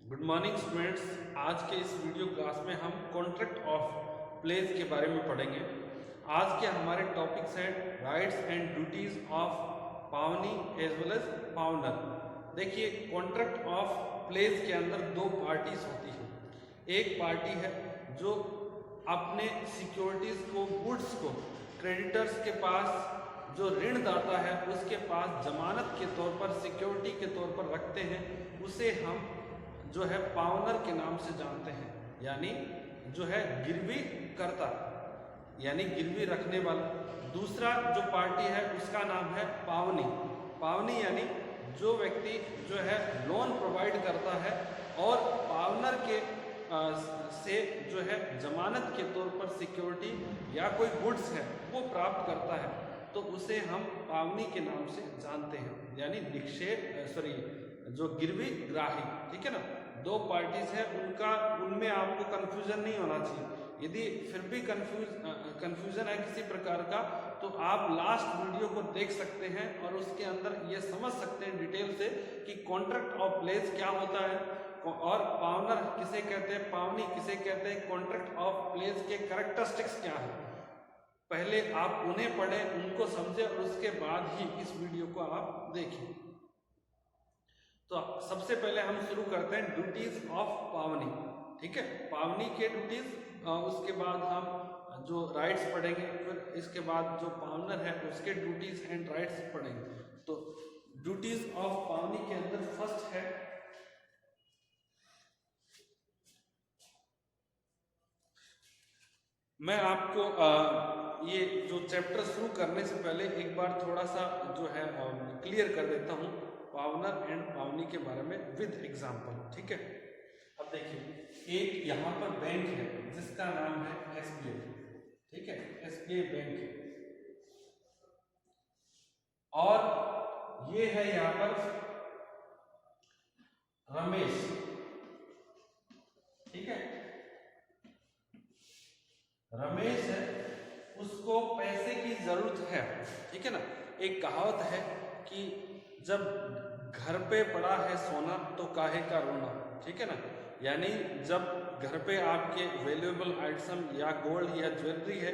Good morning students. आज के इस वीडियो क्लास में हम कॉन्ट्रैक्ट ऑफ प्लेस के बारे में पढ़ेंगे। आज के हमारे टॉपिक्स हैं राइट्स एंड ड्यूटीज ऑफ पावनी एज वेल एज पावनर। देखिए, कॉन्ट्रैक्ट ऑफ प्लेस के अंदर दो पार्टीज होती हैं। एक पार्टी है जो अपने सिक्योरिटीज को, गुड्स को क्रेडिटर्स के पास, जो ऋणदाता है उसके पास जमानत के तौर पर, सिक्योरिटी के तौर पर रखते हैं, उसे हम जो है पावनर के नाम से जानते हैं। यानी जो है गिरवी करता, यानी गिरवी रखने वाला। दूसरा जो पार्टी है उसका नाम है पावनी। पावनी यानी जो व्यक्ति जो है लोन प्रोवाइड करता है और पावनर के से जो है जमानत के तौर पर सिक्योरिटी या कोई गुड्स है वो प्राप्त करता है, तो उसे हम पावनी के नाम से जानते हैं। यानी जो गिरवी ग्राही। ठीक है ना। दो पार्टीज है, उनमें आपको कंफ्यूजन नहीं होना चाहिए। यदि फिर भी कंफ्यूजन है किसी प्रकार का, तो आप लास्ट वीडियो को देख सकते हैं और उसके अंदर ये समझ सकते हैं डिटेल से कि कॉन्ट्रैक्ट ऑफ प्लेस क्या होता है और पावनर किसे कहते हैं, पावनी किसे कहते हैं, कॉन्ट्रैक्ट ऑफ प्लेस के कैरेक्टरिस्टिक्स क्या है। पहले आप उन्हें पढ़ें, उनको समझें और उसके बाद ही इस वीडियो को आप देखें। तो सबसे पहले हम शुरू करते हैं ड्यूटीज ऑफ पावनी। ठीक है, पावनी के ड्यूटीज, उसके बाद हम जो राइट्स पढ़ेंगे, फिर इसके बाद जो पावनर है उसके ड्यूटीज एंड राइट्स पढ़ेंगे। तो ड्यूटीज ऑफ पावनी के अंदर फर्स्ट है मैं आपको ये जो चैप्टर शुरू करने से पहले एक बार थोड़ा सा जो है क्लियर कर देता हूँ पावनर एंड पावनी के बारे में विद एग्जांपल। ठीक है, अब देखिए, एक यहाँ पर बैंक है जिसका नाम है एसबीआई। ठीक है, एसबीआई बैंक है और ये है यहाँ पर रमेश। ठीक है, रमेश है, उसको पैसे की जरूरत है। ठीक है ना। एक कहावत है कि जब घर पे पड़ा है सोना तो काहे का रोना। ठीक है ना। यानी जब घर पे आपके वैल्यूएबल आइटम या गोल्ड या ज्वेलरी है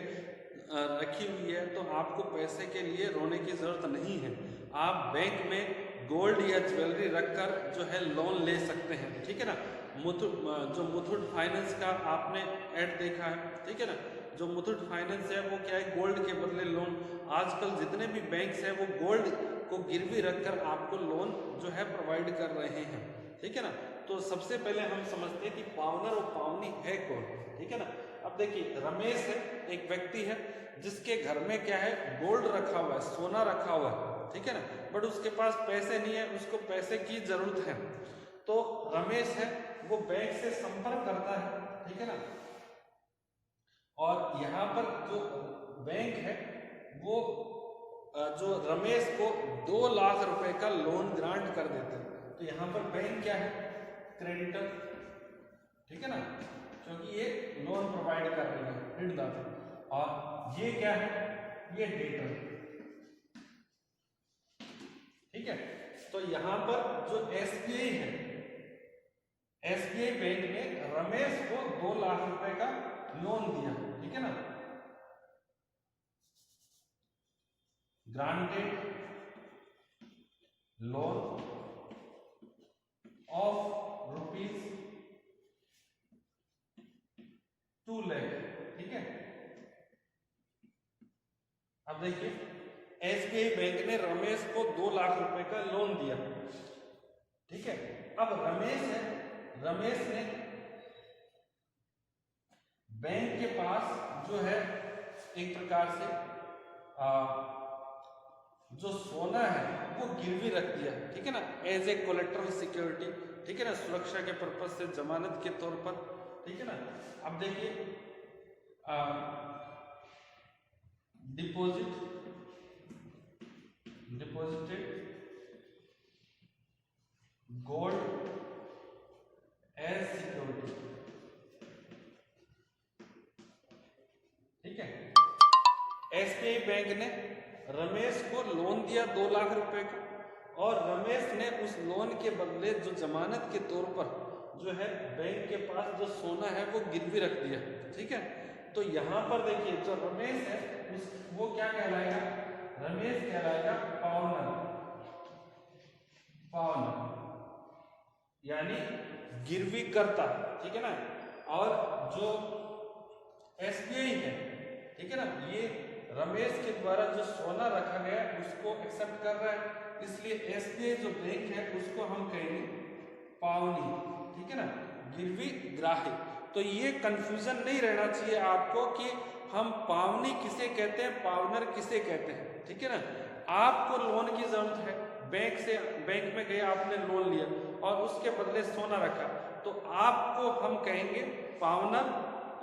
रखी हुई है, तो आपको पैसे के लिए रोने की जरूरत नहीं है। आप बैंक में गोल्ड या ज्वेलरी रखकर जो है लोन ले सकते हैं। ठीक है ना। मुथूट फाइनेंस का आपने ऐड देखा है। ठीक है ना। जो मुथूट फाइनेंस है वो क्या है, गोल्ड के बदले लोन। आजकल जितने भी बैंक्स हैं वो गोल्ड को गिरवी रखकर आपको लोन जो है प्रोवाइड कर रहे हैं। ठीक है ना। तो सबसे पहले हम समझते हैं कि पावनर और पावनी है कौन। ठीक है ना। अब देखिए, रमेश है, एक व्यक्ति है जिसके घर में क्या है, गोल्ड रखा हुआ है, सोना रखा हुआ है। ठीक है ना। बट उसके पास पैसे नहीं है, उसको पैसे की जरूरत है। तो रमेश है वो बैंक से संपर्क करता है। ठीक है ना। और यहाँ पर जो बैंक है वो जो रमेश को 2 लाख रुपए का लोन ग्रांट कर देते हैं। तो यहाँ पर बैंक क्या है, क्रेडिटर। ठीक है ना, क्योंकि ये लोन प्रोवाइड कर रही है, ऋणदाता। और ये क्या है, ये डेटर। ठीक है। तो यहाँ पर जो एसबीआई है, एसबीआई बैंक ने रमेश को 2 लाख रुपए का लोन दिया। ठीक है ना। Granted loan of rupees 2 lakh. ठीक है। अब देखिए, एसबीआई बैंक ने रमेश को 2 लाख रुपए का लोन दिया। ठीक है। अब रमेश है, रमेश ने बैंक के पास जो है एक प्रकार से जो सोना है वो गिरवी रख दिया। ठीक है ना, एज ए कोलेट्रल सिक्योरिटी। ठीक है ना, सुरक्षा के पर्पज से, जमानत के तौर पर। ठीक है ना। अब देखिए, डिपॉजिटेड गोल्ड एज सिक्योरिटी। ठीक है। एसबीआई बैंक ने रमेश को लोन दिया 2 लाख रुपए का और रमेश ने उस लोन के बदले जो जमानत के तौर पर जो है बैंक के पास जो सोना है वो गिरवी रख दिया। ठीक है, तो यहाँ पर देखिए जो रमेश है वो क्या कहलाएगा, रमेश कहलाएगा पावनर, पावनर यानी गिरवी करता। ठीक है ना, और जो एसबीआई है, ठीक है ना, ये रमेश के द्वारा जो सोना रखा गया उसको एक्सेप्ट कर रहा है, इसलिए एसबीआई जो बैंक है उसको हम कहेंगे पावनी। ठीक है ना, गिरवी ग्राही। तो ये कंफ्यूजन नहीं रहना चाहिए आपको कि हम पावनी किसे कहते हैं, पावनर किसे कहते हैं। ठीक है ना, आपको लोन की जरूरत है, बैंक में गए, आपने लोन लिया और उसके बदले सोना रखा, तो आपको हम कहेंगे पावनर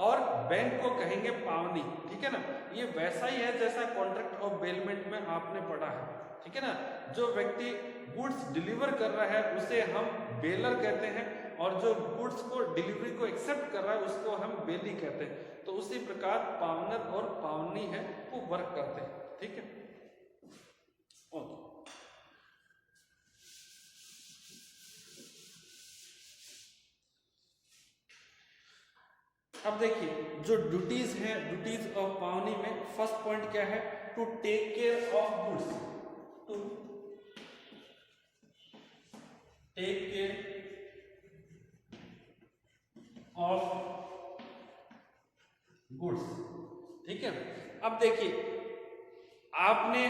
और बैंक को कहेंगे पावनी। ठीक है ना, ये वैसा ही है जैसा कॉन्ट्रैक्ट ऑफ बेलमेंट में आपने पढ़ा है। ठीक है ना, जो व्यक्ति गुड्स डिलीवर कर रहा है उसे हम बेलर कहते हैं और जो गुड्स को डिलीवरी को एक्सेप्ट कर रहा है उसको हम बेली कहते हैं। तो उसी प्रकार पावनर और पावनी है वो वर्क करते हैं। ठीक है, ओके। अब देखिए जो ड्यूटीज हैं, ड्यूटीज ऑफ पावनी में फर्स्ट पॉइंट क्या है, to take care of goods, to take care of goods. ठीक है, अब देखिए आपने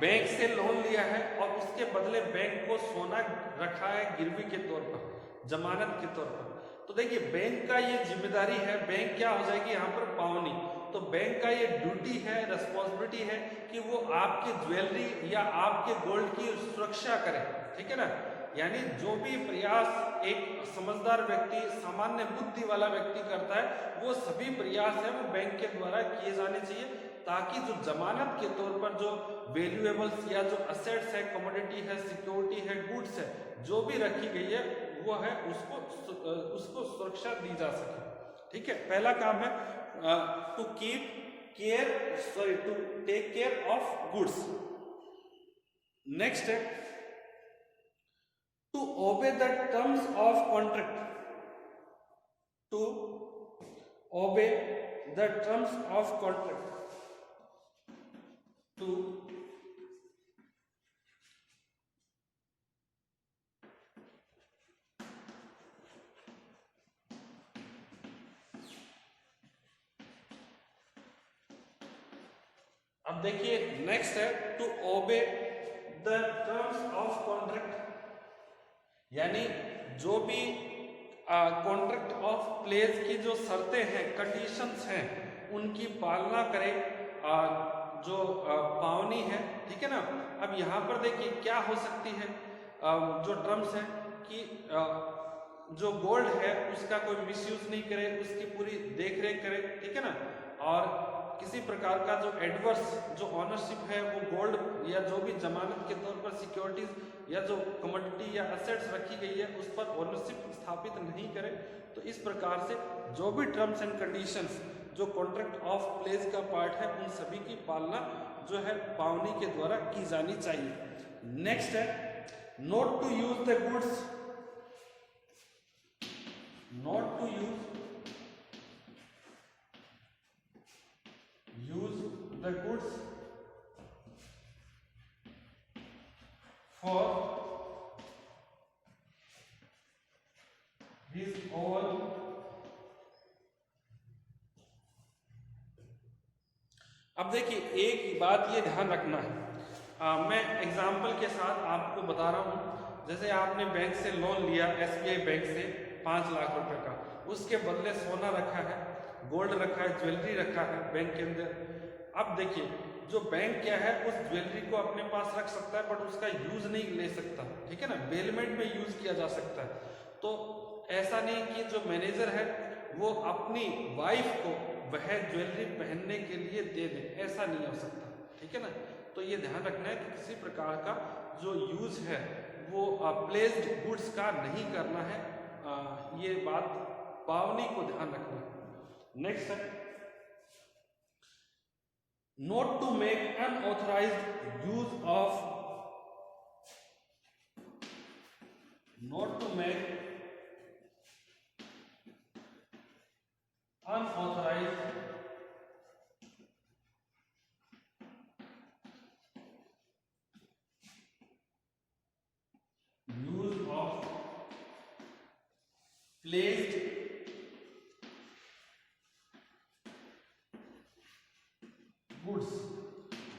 बैंक से लोन लिया है और उसके बदले बैंक को सोना रखा है गिरवी के तौर पर, जमानत के तौर पर। तो देखिए बैंक का ये जिम्मेदारी है, बैंक क्या हो जाएगी यहाँ पर पावनी। तो बैंक का ये ड्यूटी है, रिस्पॉन्सिबिलिटी है कि वो आपकी ज्वेलरी या आपके गोल्ड की सुरक्षा करे। ठीक है ना, यानी जो भी प्रयास एक समझदार व्यक्ति, सामान्य बुद्धि वाला व्यक्ति करता है, वो सभी प्रयास है वो बैंक के द्वारा किए जाने चाहिए, ताकि जो जमानत के तौर पर जो वैल्यूएबल्स या जो असेट्स है, कमोडिटी है, सिक्योरिटी है, गुड्स है, जो भी रखी गई है वो है उसको सुरक्षा दी जा सके। ठीक है, पहला काम है to take care of goods. Next है to obey the terms of contract, to obey the terms of contract, to अब देखिए नेक्स्ट है to obey the terms of contract, यानी जो भी कॉन्ट्रैक्ट ऑफ प्लेस की जो शर्तें हैं, कंडीशंस हैं, उनकी पालना करे जो पावनी है। ठीक है ना, अब यहाँ पर देखिए क्या हो सकती है, जो टर्म्स है कि जो गोल्ड है उसका कोई मिसयूज नहीं करे, उसकी पूरी देख रेख करे। ठीक है ना, और किसी प्रकार का जो एडवर्स जो ऑनरशिप है वो गोल्ड या जो भी जमानत के तौर पर सिक्योरिटीज या जो कमोडिटी या असेट्स रखी गई है उस पर ओनरशिप स्थापित नहीं करे। तो इस प्रकार से जो भी टर्म्स एंड कंडीशंस जो कॉन्ट्रैक्ट ऑफ प्लेस का पार्ट है उन सभी की पालना जो है पावनी के द्वारा की जानी चाहिए। नेक्स्ट है not to use the goods, not to use the goods for his own अब देखिए एक बात ये ध्यान रखना है, मैं एग्जाम्पल के साथ आपको बता रहा हूँ। जैसे आपने बैंक से लोन लिया, एसबीआई बैंक से 5 लाख रुपए का, उसके बदले सोना रखा है, गोल्ड रखा है, ज्वेलरी रखा है बैंक के अंदर। अब देखिए जो बैंक क्या है उस ज्वेलरी को अपने पास रख सकता है बट उसका यूज नहीं ले सकता। ठीक है ना, बेलमेंट में यूज किया जा सकता है। तो ऐसा नहीं कि जो मैनेजर है वो अपनी वाइफ को वह ज्वेलरी पहनने के लिए दे दे, ऐसा नहीं हो सकता। ठीक है ना, तो ये ध्यान रखना है कि किसी प्रकार का जो यूज है वो प्लेस्ड गुड्स का नहीं करना है, ये बात पावनी को ध्यान रखना है। नेक्स्ट है not to make unauthorized use of not to make unauthorized use of placed goods.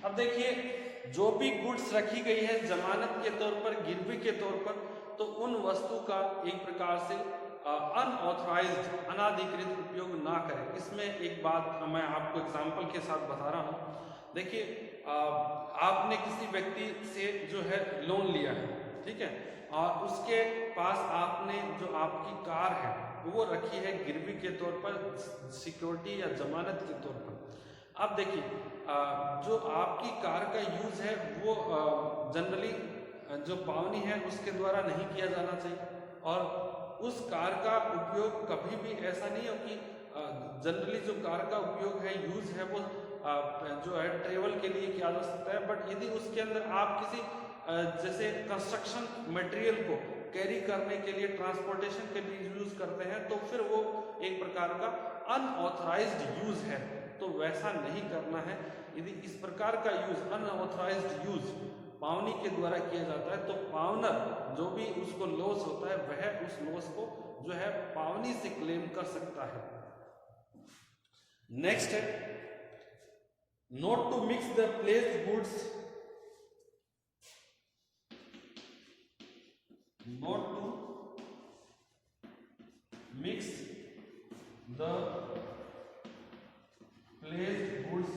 अब देखिए, जो भी गुड्स रखी गई है जमानत के तौर पर, गिरवी के तौर पर, तो उन वस्तु का एक प्रकार से अनऑथराइज्ड, अनाधिकृत उपयोग ना करें। इसमें एक बात मैं आपको एग्जांपल के साथ बता रहा हूँ। देखिए, आपने किसी व्यक्ति से जो है लोन लिया है, ठीक है, और उसके पास आपने जो आपकी कार है वो रखी है गिरवी के तौर पर, सिक्योरिटी या जमानत के तौर पर। अब देखिए, जो आपकी कार का यूज है वो जनरली जो पावनी है उसके द्वारा नहीं किया जाना चाहिए, और उस कार का उपयोग कभी भी ऐसा नहीं हो कि जनरली जो कार का उपयोग है, यूज है, वो जो है ट्रेवल के लिए किया जा सकता है। बट यदि उसके अंदर आप किसी जैसे कंस्ट्रक्शन मटेरियल को कैरी करने के लिए, ट्रांसपोर्टेशन के लिए यूज करते हैं, तो फिर वो एक प्रकार का अनऑथराइज्ड यूज है, तो वैसा नहीं करना है। यदि इस प्रकार का यूज, अनऑथराइज्ड यूज पावनी के द्वारा किया जाता है, तो पावनर जो भी उसको लॉस होता है वह उस लॉस को जो है पावनी से क्लेम कर सकता है। नेक्स्ट है, not to mix the placed goods, not to mix the placed goods.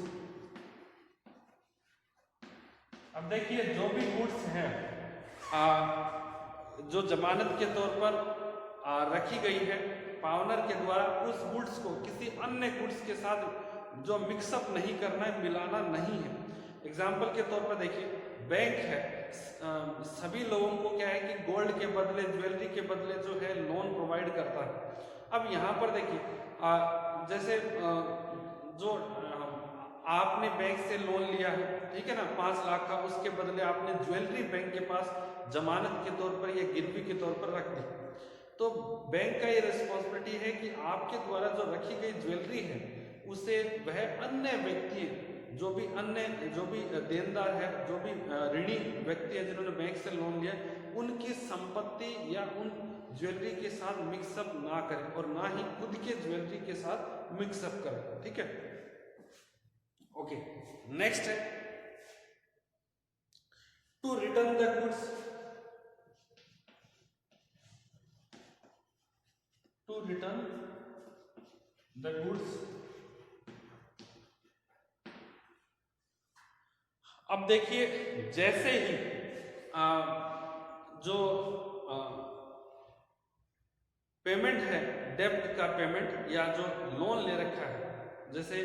अब देखिए, जो भी गुड्स हैं जो जमानत के तौर पर रखी गई है पावनर के द्वारा, उस गुड्स को किसी अन्य गुड्स के साथ जो मिक्सअप नहीं करना है, मिलाना नहीं है। एग्जाम्पल के तौर पर देखिए, बैंक है, सभी लोगों को क्या है कि गोल्ड के बदले, ज्वेलरी के बदले जो है लोन प्रोवाइड करता है। अब यहाँ पर देखिए, जैसे जो आपने बैंक से लोन लिया है, ठीक है ना, 5 लाख का, उसके बदले आपने ज्वेलरी बैंक के पास जमानत के तौर पर या गिरवी के तौर पर रख दी, तो बैंक का ये रिस्पॉन्सिबिलिटी है कि आपके द्वारा जो रखी गई ज्वेलरी है उसे वह अन्य व्यक्ति, जो भी देनदार है, जो भी ऋणी व्यक्ति है जिन्होंने बैंक से लोन लिया, उनकी संपत्ति या उन ज्वेलरी के साथ मिक्सअप ना करें, और ना ही खुद के ज्वेलरी के साथ मिक्सअप करें, ठीक है। ओके, नेक्स्ट है, to return the goods, to return the goods. अब देखिए, जैसे ही जो पेमेंट है, डेब्ट का पेमेंट या जो लोन ले रखा है, जैसे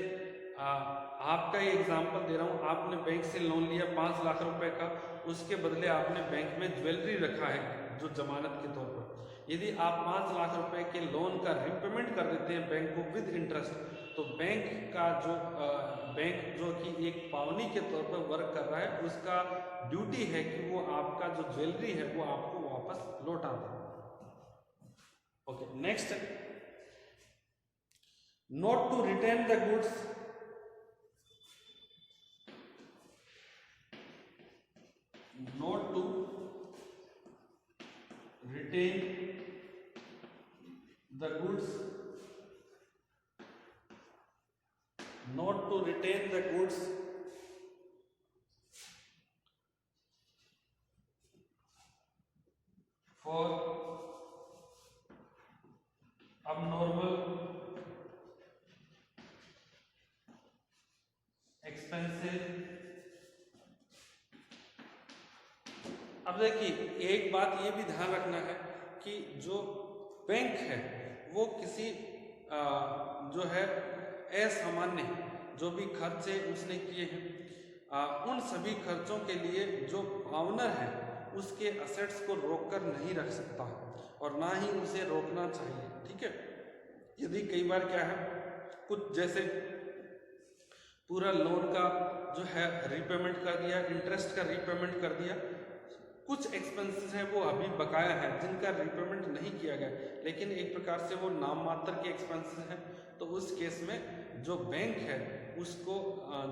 आपका ये एग्जांपल दे रहा हूँ, आपने बैंक से लोन लिया 5 लाख रुपए का, उसके बदले आपने बैंक में ज्वेलरी रखा है जो जमानत के तौर पर। यदि आप 5 लाख रुपए के लोन का रिपेमेंट कर देते हैं बैंक को विद इंटरेस्ट, तो बैंक का जो बैंक जो कि एक पावनी के तौर पर वर्क कर रहा है, उसका ड्यूटी है कि वो आपका जो ज्वेलरी है वो आपको वापस लौटा दे। Okay, next, not to retain the goods, not to retain the goods, not to retain the goods for abnormal expenses। अब देखिए, एक बात ये भी ध्यान रखना है कि जो बैंक है वो किसी जो है असामान्य जो भी खर्चे उसने किए हैं, उन सभी खर्चों के लिए जो पावनर है उसके असेट्स को रोककर नहीं रख सकता, और ना ही उसे रोकना चाहिए, ठीक है। यदि कई बार क्या है, कुछ जैसे पूरा लोन का जो है रीपेमेंट कर दिया, इंटरेस्ट का रीपेमेंट कर दिया, कुछ एक्सपेंसेस हैं वो अभी बकाया है जिनका रीपेमेंट नहीं किया गया, लेकिन एक प्रकार से वो नाम मात्र के एक्सपेंसेस हैं। तो उस केस में जो बैंक है उसको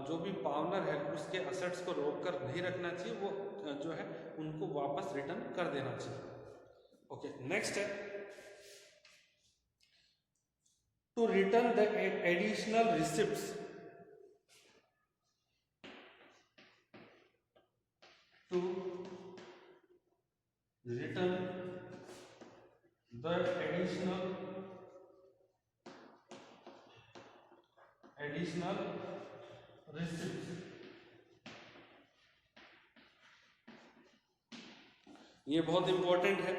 जो भी पावनर है उसके असेट्स को रोक कर नहीं रखना चाहिए, वो जो है उनको वापस रिटर्न कर देना चाहिए। ओके, नेक्स्ट है to return the additional receipts to return the additional receipts। ये बहुत इंपॉर्टेंट है।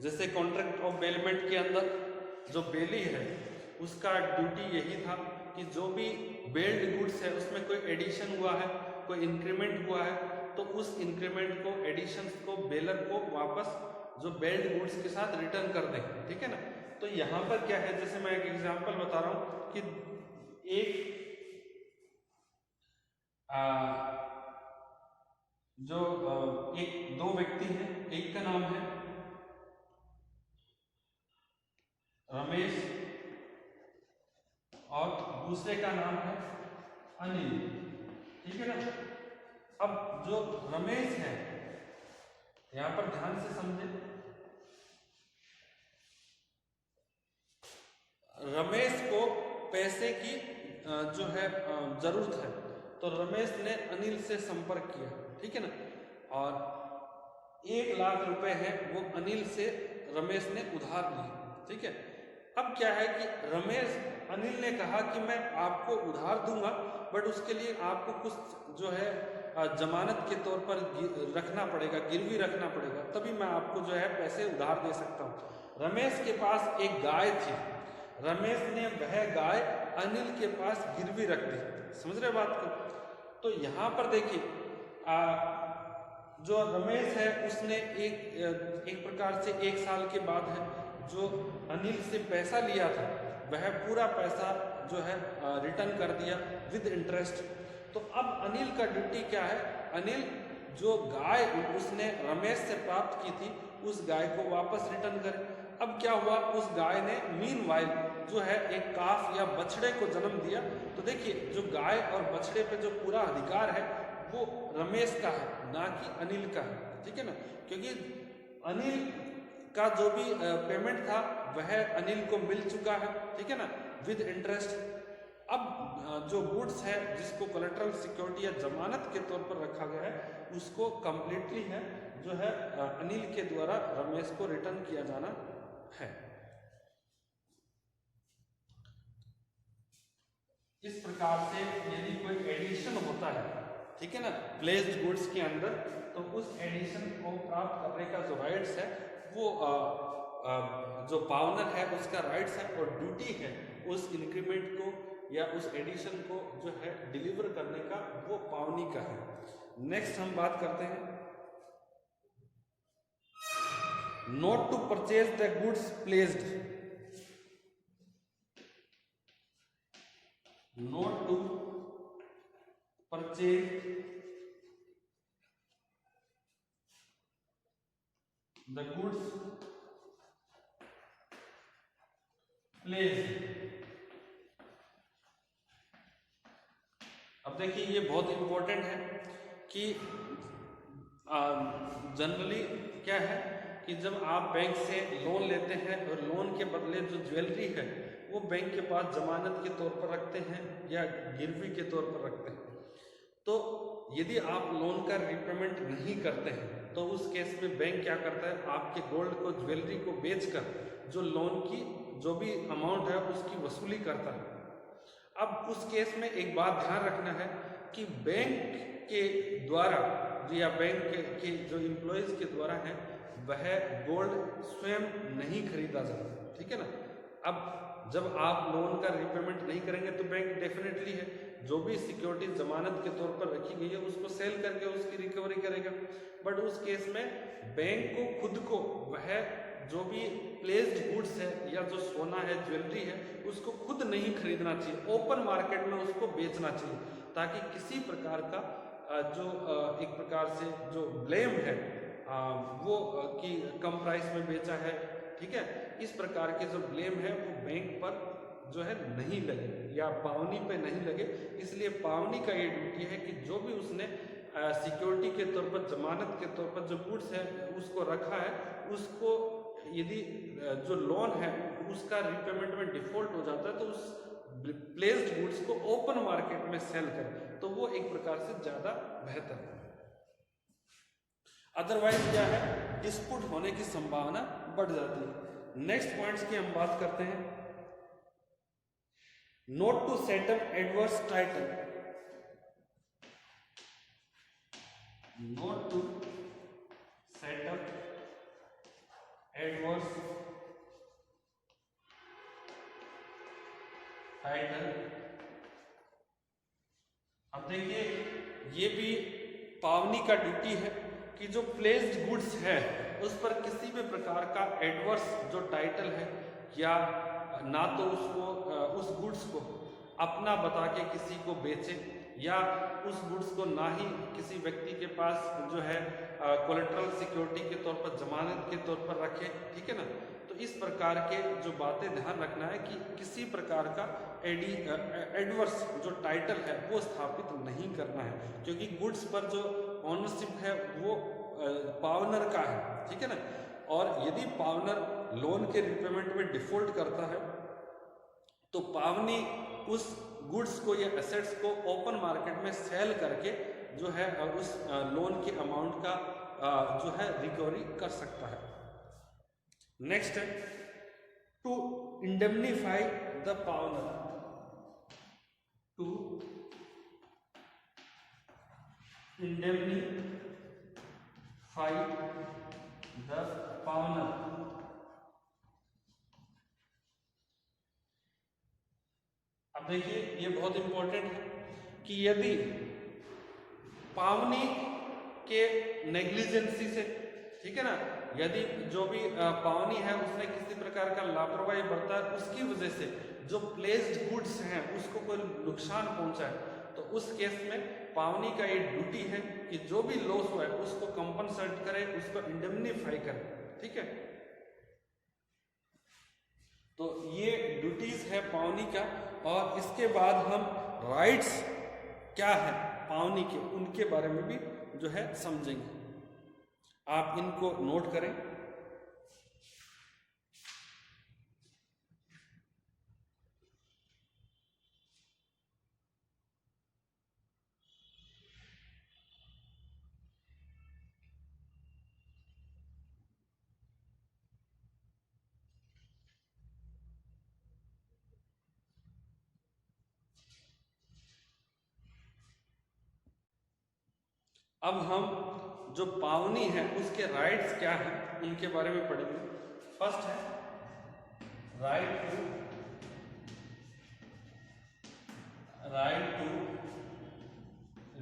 जैसे कॉन्ट्रैक्ट ऑफ बेलमेंट के अंदर जो बेली है उसका ड्यूटी यही था कि जो भी बेल्ड गुड्स है उसमें कोई एडिशन हुआ है, कोई इंक्रीमेंट हुआ है, तो उस इंक्रीमेंट को, एडिशंस को बेलर को वापस जो बेल्ड गुड्स के साथ रिटर्न कर दें। ठीक है ना। तो यहाँ पर क्या है, जैसे मैं एक एग्जांपल बता रहा हूँ कि दो व्यक्ति हैं, एक का नाम है रमेश और दूसरे का नाम है अनिल। ठीक है ना। अब जो रमेश है, यहां पर ध्यान से समझे, रमेश को पैसे की जो है जरूरत है, तो रमेश ने अनिल से संपर्क किया। ठीक है ना। और 1 लाख रुपए है वो अनिल से रमेश ने उधार लिए। ठीक है। अब क्या है कि अनिल ने कहा कि मैं आपको उधार दूंगा, बट उसके लिए आपको कुछ जो है जमानत के तौर पर रखना पड़ेगा, गिरवी रखना पड़ेगा, तभी मैं आपको जो है पैसे उधार दे सकता हूँ। रमेश के पास एक गाय थी, रमेश ने वह गाय अनिल के पास गिरवी रख दी। समझ रहे बात को। तो यहाँ पर देखिए जो रमेश है उसने एक प्रकार से 1 साल के बाद है जो अनिल से पैसा लिया था वह पूरा पैसा जो है रिटर्न कर दिया विद इंटरेस्ट। तो अब अनिल का ड्यूटी क्या है, अनिल जो गाय उसने रमेश से प्राप्त की थी उस गाय को वापस रिटर्न करे। अब क्या हुआ, उस गाय ने मीनवाइल जो है एक काफ या बछड़े को जन्म दिया। तो देखिए जो गाय और बछड़े पे जो पूरा अधिकार है वो रमेश का है, ना कि अनिल का है। ठीक है ना। क्योंकि अनिल का जो भी पेमेंट था वह अनिल को मिल चुका है। ठीक है ना, विद इंटरेस्ट। अब जो गुड्स है जिसको कोलेटरल सिक्योरिटी या जमानत के तौर पर रखा गया है उसको कंप्लीटली है जो है अनिल के द्वारा रमेश को रिटर्न किया जाना है। इस प्रकार से यदि कोई एडिशन होता है, ठीक है ना, प्लेस्ड गुड्स के अंदर, तो उस एडिशन को प्राप्त करने का जो राइट्स है वो जो पावनर है उसका राइट्स है, और ड्यूटी है उस इंक्रीमेंट को या उस एडिशन को जो है डिलीवर करने का वो पावनी का है। नेक्स्ट हम बात करते हैं not to purchase the goods placed, not to purchase the goods placed. अब देखिए ये बहुत इंपॉर्टेंट है कि जनरली क्या है कि जब आप बैंक से लोन लेते हैं और लोन के बदले जो ज्वेलरी है वो बैंक के पास जमानत के तौर पर रखते हैं या गिरवी के तौर पर रखते हैं, तो यदि आप लोन का रीपेमेंट नहीं करते हैं तो उस केस में बैंक क्या करता है, आपके गोल्ड को, ज्वेलरी को बेचकर जो लोन की जो भी अमाउंट है उसकी वसूली करता है। अब उस केस में एक बात ध्यान रखना है कि बैंक के द्वारा या बैंक के जो एम्प्लॉयज के द्वारा है वह गोल्ड स्वयं नहीं खरीदा जाता। ठीक है ना। अब जब आप लोन का रीपेमेंट नहीं करेंगे तो बैंक डेफिनेटली है जो भी सिक्योरिटी जमानत के तौर पर रखी गई है उसको सेल करके उसकी रिकवरी करेगा। बट उस केस में बैंक को खुद को वह जो भी प्लेस्ड गुड्स है या जो सोना है, ज्वेलरी है, उसको खुद नहीं खरीदना चाहिए, ओपन मार्केट में उसको बेचना चाहिए, ताकि किसी प्रकार का जो एक प्रकार से जो ब्लेम है वो कि कम प्राइस में बेचा है, ठीक है। इस प्रकार के जो ब्लेम है वो बैंक पर जो है नहीं लगे या पावनी पे नहीं लगे। इसलिए पावनी का ये ड्यूटी है कि जो भी उसने सिक्योरिटी के तौर पर, जमानत के तौर पर जो गुड्स है उसको रखा है, उसको यदि जो लोन है उसका रिपेमेंट में डिफॉल्ट हो जाता है तो उस प्लेस्ड गुड्स को ओपन मार्केट में सेल करे, तो वो एक प्रकार से ज्यादा बेहतर है। अदरवाइज क्या है, डिस्प्यूट होने की संभावना बढ़ जाती है। नेक्स्ट पॉइंट्स की हम बात करते हैं। Not to set up adverse title. Not to set up adverse title. अब देखिए, ये भी पावनी का ड्यूटी है कि जो प्लेस्ड गुड्स है उस पर किसी भी प्रकार का एडवर्स जो टाइटल है, या ना तो उसको उस गुड्स को अपना बता के किसी को बेचे, या उस गुड्स को ना ही किसी व्यक्ति के पास जो है कोलेटरल सिक्योरिटी के तौर पर, जमानत के तौर पर रखे, ठीक है ना। तो इस प्रकार के जो बातें ध्यान रखना है कि किसी प्रकार का एडवर्स जो टाइटल है वो स्थापित नहीं करना है, क्योंकि गुड्स पर जो ओनरशिप है वो पावनर का है, ठीक है ना। और यदि पावनर लोन के रिपेमेंट में डिफॉल्ट करता है तो पावनी उस गुड्स को या एसेट्स को ओपन मार्केट में सेल करके जो है उस लोन के अमाउंट का जो है रिकवरी कर सकता है। नेक्स्ट है to indemnify the pawnor. To indemnify the pawnor. अब देखिए, ये बहुत इंपॉर्टेंट है कि यदि पावनी के नेग्लिजेंसी से, ठीक है ना, यदि जो भी पावनी है उसने किसी प्रकार का लापरवाही बरता है, उसकी वजह से जो प्लेस्ड गुड्स हैं उसको कोई नुकसान पहुंचाए, तो उस केस में पावनी का ये ड्यूटी है कि जो भी लॉस हुआ है उसको कंपनसेट करे, उसको इंडेमनीफाई करे, ठीक है। तो ये ड्यूटीज है पावनी का। और इसके बाद हम राइट्स क्या है पावनी के, उनके बारे में भी जो है समझेंगे। आप इनको नोट करें। अब हम जो पावनी है उसके राइट्स क्या हैं उनके बारे में पढ़ेंगे। फर्स्ट है right to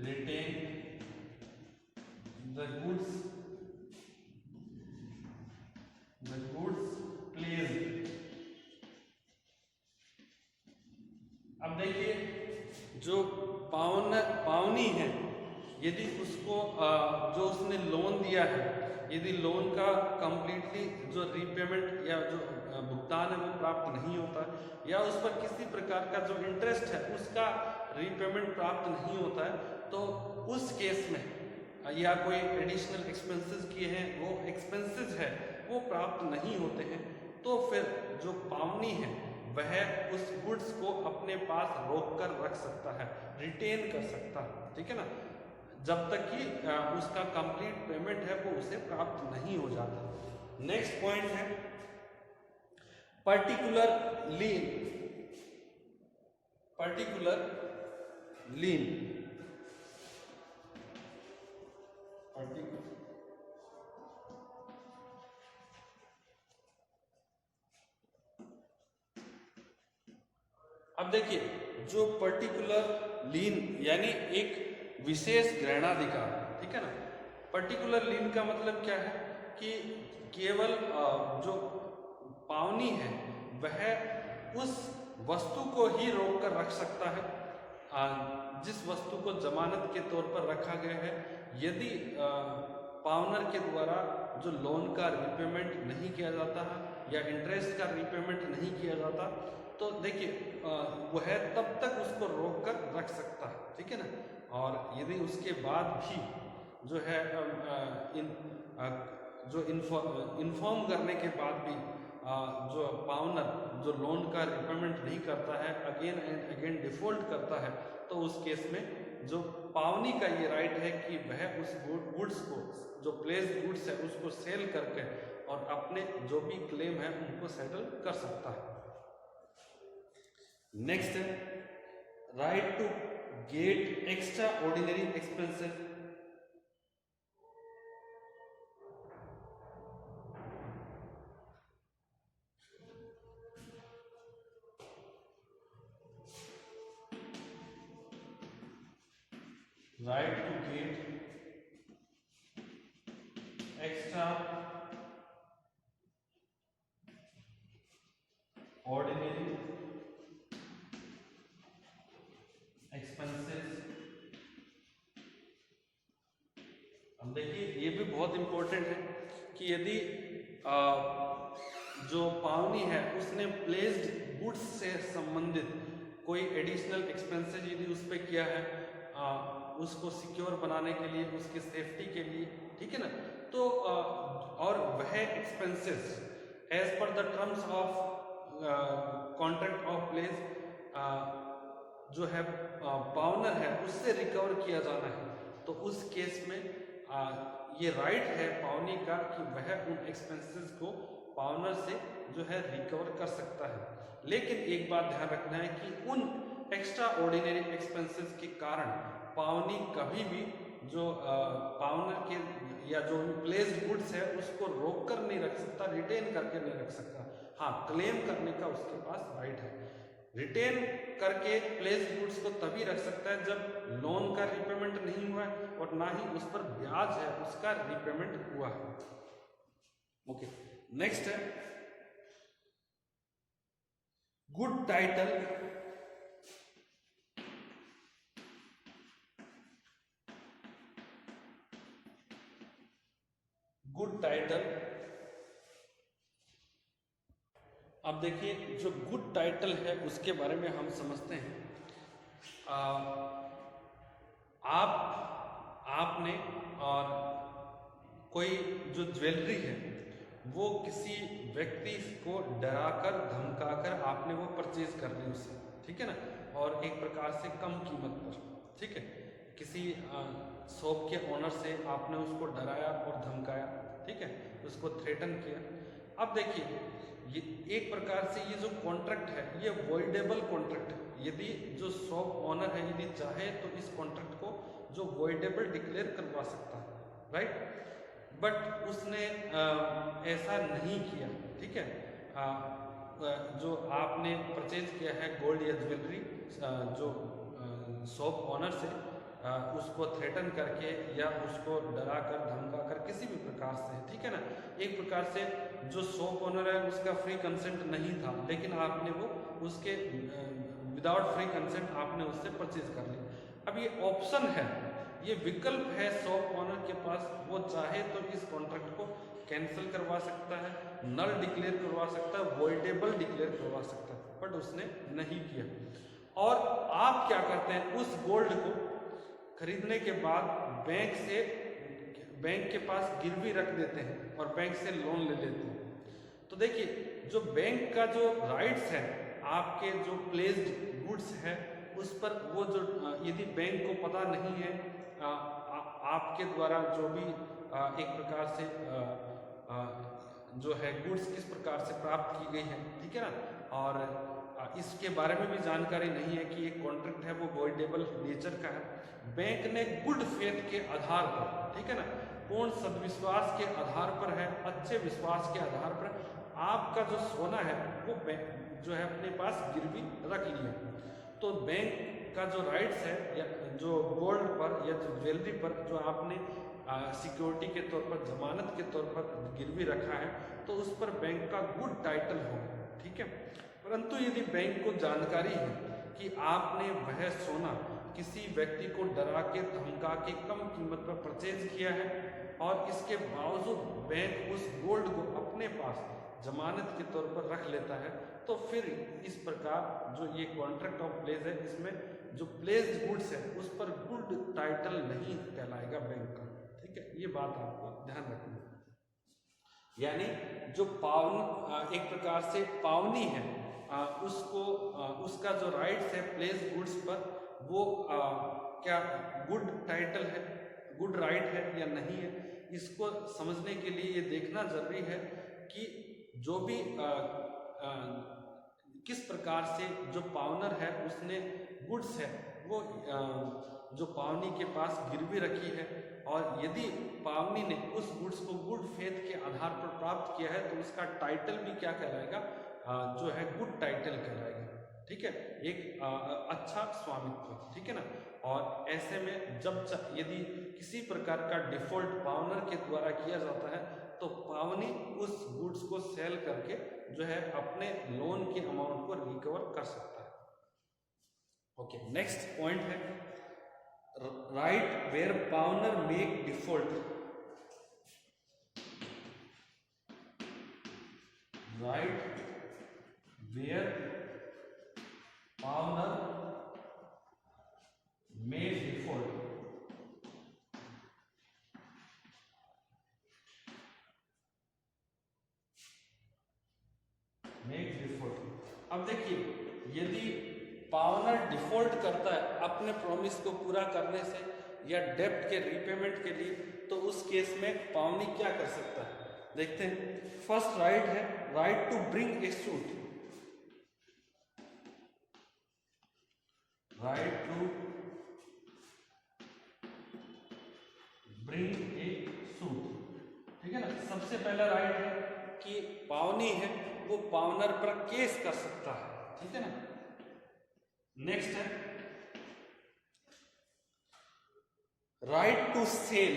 retain the goods placed. अब देखिए, जो पावनी है, यदि उसको जो उसने लोन दिया है, यदि लोन का कंप्लीटली जो रीपेमेंट या जो भुगतान है वो प्राप्त नहीं होता, या उस पर किसी प्रकार का जो इंटरेस्ट है उसका रीपेमेंट प्राप्त नहीं होता है, तो उस केस में या कोई एडिशनल एक्सपेंसेस किए हैं वो एक्सपेंसेस है वो प्राप्त नहीं होते हैं, तो फिर जो पावनी है वह उस गुड्स को अपने पास रोक कर रख सकता है, रिटेन कर सकता है, ठीक है ना, जब तक कि उसका कंप्लीट पेमेंट है वो उसे प्राप्त नहीं हो जाता। नेक्स्ट पॉइंट है पर्टिकुलर लीन। अब देखिए, जो पर्टिकुलर लीन यानी एक विशेष ग्रहणाधिकार, ठीक है ना। पर्टिकुलर लीन का मतलब क्या है कि केवल जो पावनी है वह उस वस्तु को ही रोक कर रख सकता है जिस वस्तु को जमानत के तौर पर रखा गया है। यदि पावनर के द्वारा जो लोन का रिपेमेंट नहीं किया जाता है या इंटरेस्ट का रिपेमेंट नहीं किया जाता, तो देखिए वह तब तक उसको रोक कर रख सकता है, ठीक है ना। और यदि उसके बाद भी जो है जो इन्फॉर्म करने के बाद भी जो पावनर जो लोन का रिपेमेंट नहीं करता है, अगेन एंड अगेन डिफॉल्ट करता है, तो उस केस में जो पावनी का ये राइट है कि वह उस गुड्स को, जो प्लेस्ड गुड्स है, उसको सेल करके और अपने जो भी क्लेम है उनको सेटल कर सकता है। नेक्स्ट है right to get extraordinary expenses. Right to get extra ordinary expenses। अब देखिए ये भी बहुत इंपॉर्टेंट है कि यदि जो पावनी है उसने प्लेस्ड गुड्स से संबंधित कोई एडिशनल एक्सपेंसेस यदि उस पर किया है, उसको सिक्योर बनाने के लिए, उसकी सेफ्टी के लिए, ठीक है ना, तो और वह expenses as per the terms of contract of place जो है पावनर है उससे रिकवर किया जाना है, तो उस केस में ये राइट है पावनी का कि वह उन एक्सपेंसेस को पावनर से जो है रिकवर कर सकता है। लेकिन एक बात ध्यान रखना है कि उन एक्स्ट्रा ऑर्डिनरी एक्सपेंसेस के कारण पावनी कभी भी जो पावनर के या जो प्लेस्ड गुड्स है उसको रोक कर नहीं रख सकता, रिटेन करके नहीं रख सकता। हाँ, क्लेम करने का उसके पास राइट है। रिटेन करके प्लेस्ड गुड्स को तभी रख सकता है जब लोन का रिपेमेंट नहीं हुआ है और ना ही उस पर ब्याज है उसका रिपेमेंट हुआ है। ओके, नेक्स्ट है गुड टाइटल। गुड टाइटल, अब देखिए जो गुड टाइटल है उसके बारे में हम समझते हैं। आपने और कोई जो ज्वेलरी है वो किसी व्यक्ति को डराकर धमकाकर आपने वो परचेज कर ली उससे, ठीक है ना, और एक प्रकार से कम कीमत पर, ठीक है, किसी शॉप के ओनर से आपने उसको डराया और धमकाया, ठीक है, उसको थ्रेटन किया। अब देखिए ये एक प्रकार से ये जो कॉन्ट्रैक्ट है ये वॉइडेबल कॉन्ट्रैक्ट है। यदि जो शॉप ओनर है यदि चाहे तो इस कॉन्ट्रैक्ट को जो वॉइडेबल डिक्लेयर करवा सकता है, राइट, बट उसने ऐसा नहीं किया, ठीक है। जो आपने परचेज किया है गोल्ड या ज्वेलरी जो शॉप ओनर से, उसको थ्रेटन करके या उसको डराकर धमकाकर किसी भी प्रकार से, ठीक है ना, एक प्रकार से जो शॉप ओनर है उसका फ्री कंसेंट नहीं था लेकिन आपने वो उसके विदाउट फ्री कंसेंट आपने उससे परचेज कर ली। अब ये ऑप्शन है, ये विकल्प है शॉप ओनर के पास, वो चाहे तो इस कॉन्ट्रैक्ट को कैंसिल करवा सकता है, नल डिक्लेयर करवा सकता है, वॉइडेबल डिक्लेयर करवा सकता है, बट उसने नहीं किया। और आप क्या करते हैं, उस गोल्ड को खरीदने के बाद बैंक के पास गिरवी रख देते हैं और बैंक से लोन ले लेते हैं। तो देखिए जो बैंक का जो राइट्स है आपके जो प्लेस्ड गुड्स है उस पर, वो जो यदि बैंक को पता नहीं है आपके द्वारा जो भी एक प्रकार से जो है गुड्स किस प्रकार से प्राप्त की गई है, ठीक है ना, और इसके बारे में भी जानकारी नहीं है कि एक कॉन्ट्रैक्ट है वो वॉइडेबल नेचर का है, बैंक ने गुड फेथ के आधार पर, ठीक है ना, पूर्ण सद्विश्वास के आधार पर है, अच्छे विश्वास के आधार पर आपका जो सोना है वो बैंक जो है अपने पास गिरवी रख लिया। तो बैंक का जो राइट्स है या जो गोल्ड पर या जो ज्वेलरी पर जो आपने सिक्योरिटी के तौर पर, जमानत के तौर पर गिरवी रखा है, तो उस पर बैंक का गुड टाइटल होगा, ठीक है। परंतु यदि बैंक को जानकारी है कि आपने वह सोना किसी व्यक्ति को डरा के धमका के कम कीमत पर परचेज किया है और इसके बावजूद बैंक उस गोल्ड को अपने पास जमानत के तौर पर रख लेता है, तो फिर इस प्रकार जो ये कॉन्ट्रैक्ट ऑफ प्लेस है, इसमें जो प्लेस्ड गुड्स है उस पर गुड टाइटल नहीं कहलाएगा बैंक का। ठीक है, ये बात आपको ध्यान रखनी है। यानी जो पावन एक प्रकार से पावनी है, उसको उसका जो राइट्स है प्लेस्ड गुड्स पर, वो क्या गुड टाइटल है, गुड राइट है या नहीं है, इसको समझने के लिए ये देखना जरूरी है कि जो भी किस प्रकार से जो पावनर है उसने गुड्स है वो जो पावनी के पास गिरवी रखी है, और यदि पावनी ने उस गुड्स को गुड फेथ के आधार पर प्राप्त किया है तो उसका टाइटल भी क्या कहलाएगा, जो है गुड टाइटल कहलाएगा। ठीक है, एक अच्छा स्वामित्व। ठीक है ना। और ऐसे में जब यदि किसी प्रकार का डिफॉल्ट पावनर के द्वारा किया जाता है तो पावनी उस गुड्स को सेल करके जो है अपने लोन के अमाउंट को रिकवर कर सकता है। ओके, नेक्स्ट पॉइंट है right where pawnor make default. Right where pawnor make default. Make default. अब देखिए, यदि पावनर डिफॉल्ट करता है अपने प्रॉमिस को पूरा करने से या डेब्ट के रीपेमेंट के लिए, तो उस केस में पावनी क्या कर सकता है, देखते हैं। फर्स्ट राइट है right to bring a suit. Right to bring a suit. ठीक है ना। सबसे पहला राइट है कि पावनी है वो पावनर पर केस कर सकता है। ठीक है ना। नेक्स्ट है right to sell.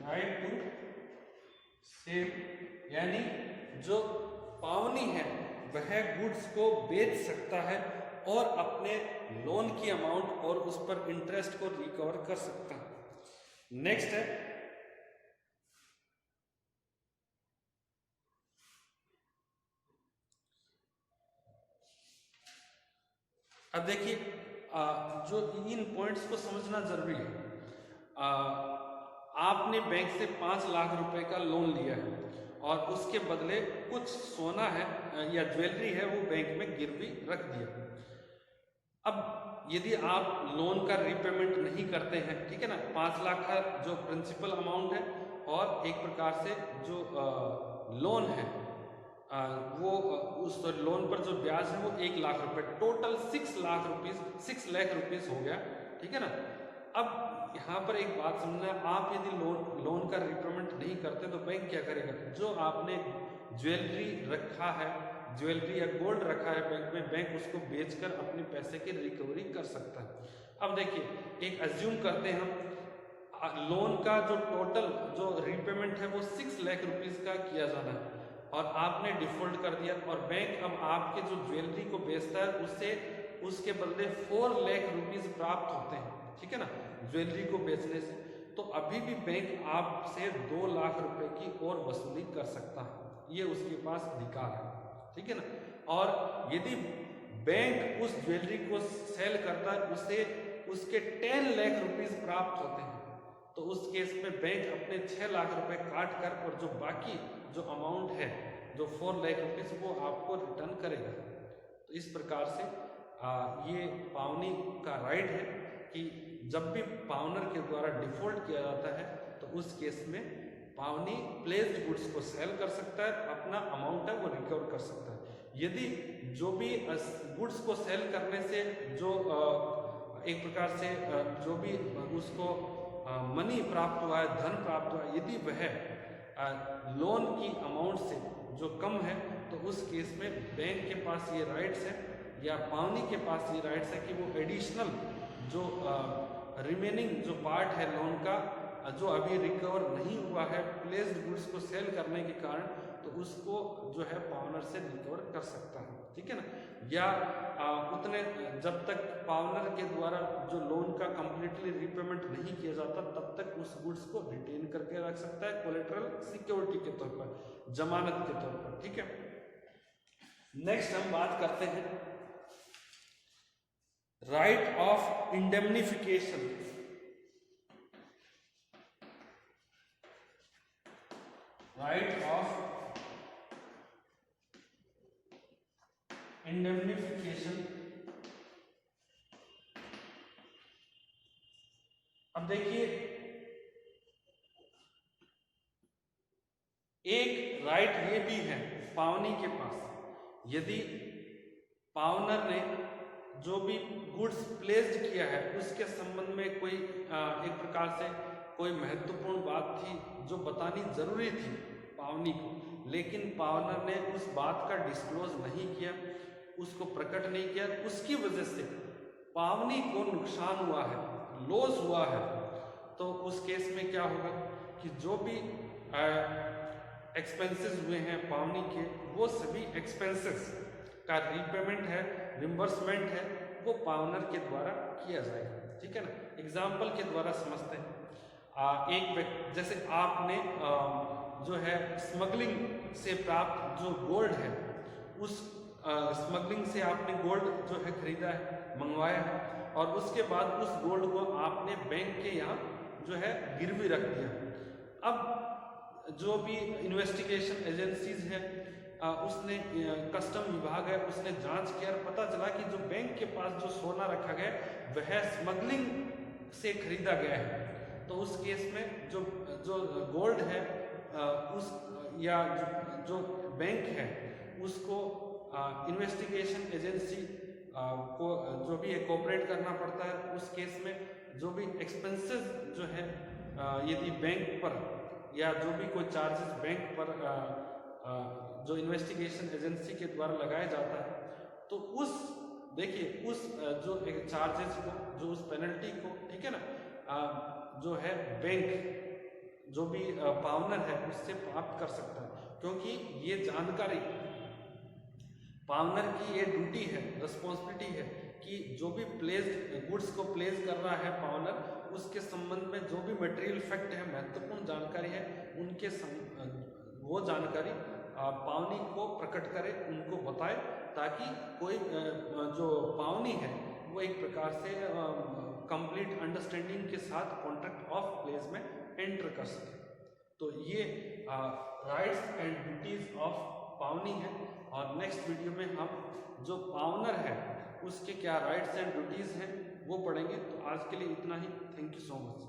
Right to sell यानी जो पावनी है वह गुड्स को बेच सकता है और अपने लोन की अमाउंट और उस पर इंटरेस्ट को रिकवर कर सकता है। नेक्स्ट है अब देखिए, जो इन पॉइंट्स को समझना जरूरी है। आपने बैंक से 5 लाख रुपए का लोन लिया है और उसके बदले कुछ सोना है या ज्वेलरी है वो बैंक में गिरवी रख दिया। अब यदि आप लोन का रीपेमेंट नहीं करते हैं, ठीक है ना, 5 लाख का जो प्रिंसिपल अमाउंट है और एक प्रकार से जो लोन है वो उस लोन पर जो ब्याज है वो 1 लाख रुपए, टोटल 6 लाख रुपीस हो गया। ठीक है ना। अब यहाँ पर एक बात समझना, आप यदि लोन का रीपेमेंट नहीं करते तो बैंक क्या करेगा, जो आपने ज्वेलरी रखा है, ज्वेलरी या गोल्ड रखा है बैंक में, बैंक उसको बेचकर अपने पैसे की रिकवरी कर सकता है। अब देखिए, एक अज्यूम करते हैं हम, लोन का जो टोटल जो रीपेमेंट है वो 6 लाख रुपीस का किया जाना है और आपने डिफॉल्ट कर दिया और बैंक अब आपके जो ज्वेलरी को बेचता है उससे उसके बदले 4 लाख रुपीस प्राप्त होते हैं। ठीक है ना, ज्वेलरी को बेचने से, तो अभी भी बैंक आपसे 2 लाख रुपए की और वसूली कर सकता है, ये उसके पास अधिकार है। ठीक है ना। और यदि बैंक उस ज्वेलरी को सेल करता है उससे उसके 10 लाख रुपीस प्राप्त होते हैं, तो उस केस में बैंक अपने 6 लाख रुपए काट कर और जो बाकी जो अमाउंट है जो 4 लाख रुपीस वो आपको रिटर्न करेगा। तो इस प्रकार से ये पावनी का राइट है कि जब भी पावनर के द्वारा डिफॉल्ट किया जाता है तो उस केस में पावनी प्लेस्ड गुड्स को सेल कर सकता है, अपना अमाउंट है वो रिकवर कर सकता है। यदि जो भी गुड्स को सेल करने से जो एक प्रकार से जो भी उसको मनी प्राप्त हुआ है, धन प्राप्त हुआ है, यदि वह लोन की अमाउंट से जो कम है तो उस केस में बैंक के पास ये राइट्स है या पावनी के पास ये राइट्स है कि वो एडिशनल जो रिमेनिंग जो पार्ट है लोन का जो अभी रिकवर नहीं हुआ है प्लेस्ड गुड्स को सेल करने के कारण, तो उसको जो है पावनर से रिकवर कर सकता है, ठीक है ना। या उतने जब तक पावनर के द्वारा जो लोन का कंप्लीटली रीपेमेंट नहीं किया जाता तब तक उस गुड्स को रिटेन करके रख सकता है कोलेटरल सिक्योरिटी के तौर पर, जमानत के तौर पर, ठीक है। नेक्स्ट हम बात करते हैं right of indemnification. Right of indemnification. अब देखिए, एक राइट ये भी है पावनी के पास, यदि पावनर ने जो भी गुड्स प्लेस्ड किया है उसके संबंध में कोई एक प्रकार से कोई महत्वपूर्ण बात थी जो बतानी जरूरी थी पावनी को, लेकिन पावनर ने उस बात का डिस्क्लोज नहीं किया, उसको प्रकट नहीं किया, उसकी वजह से पावनी को नुकसान हुआ है, लॉस हुआ है, तो उस केस में क्या होगा कि जो भी एक्सपेंसेस हुए हैं पावनी के, वो सभी एक्सपेंसेस का रीपेमेंट है, रिम्बर्समेंट है, वो पावनर के द्वारा किया जाएगा, ठीक है ना। एग्जाम्पल के द्वारा समझते हैं। एक व्यक्ति, जैसे आपने जो है स्मगलिंग से प्राप्त जो गोल्ड है, उस स्मगलिंग से आपने गोल्ड जो है खरीदा है, मंगवाया है, और उसके बाद उस गोल्ड को आपने बैंक के यहाँ जो है गिरवी रख दिया। अब जो भी इन्वेस्टिगेशन एजेंसीज हैं, उसने कस्टम विभाग है, उसने जांच किया और पता चला कि जो बैंक के पास जो सोना रखा गया वह स्मगलिंग से खरीदा गया है, तो उस केस में जो गोल्ड है उस या जो बैंक है उसको इन्वेस्टिगेशन एजेंसी को जो भी कोऑपरेट करना पड़ता है। उस केस में जो भी एक्सपेंसेस जो है यदि बैंक पर या जो भी कोई चार्जेस बैंक पर जो इन्वेस्टिगेशन एजेंसी के द्वारा लगाया जाता है, तो उस देखिए उस जो चार्जेस को, जो उस पेनल्टी को, ठीक है ना, जो है बैंक जो भी पावनर है उससे प्राप्त कर सकता है, क्योंकि ये जानकारी पावनर की ये ड्यूटी है, रिस्पॉन्सिबिलिटी है कि जो भी प्लेस्ड गुड्स को प्लेस कर रहा है पावनर, उसके संबंध में जो भी मटेरियल फैक्ट है, महत्वपूर्ण जानकारी है, उनके वो जानकारी पावनी को प्रकट करे, उनको बताए, ताकि कोई जो पावनी है वो एक प्रकार से कंप्लीट अंडरस्टैंडिंग के साथ कॉन्ट्रैक्ट ऑफ प्लेस में एंटर कर सके। तो ये राइट्स एंड ड्यूटीज ऑफ पावनी है, और नेक्स्ट वीडियो में हम जो पावनर है उसके क्या राइट्स एंड ड्यूटीज हैं वो पढ़ेंगे। तो आज के लिए इतना ही। Thank you so much.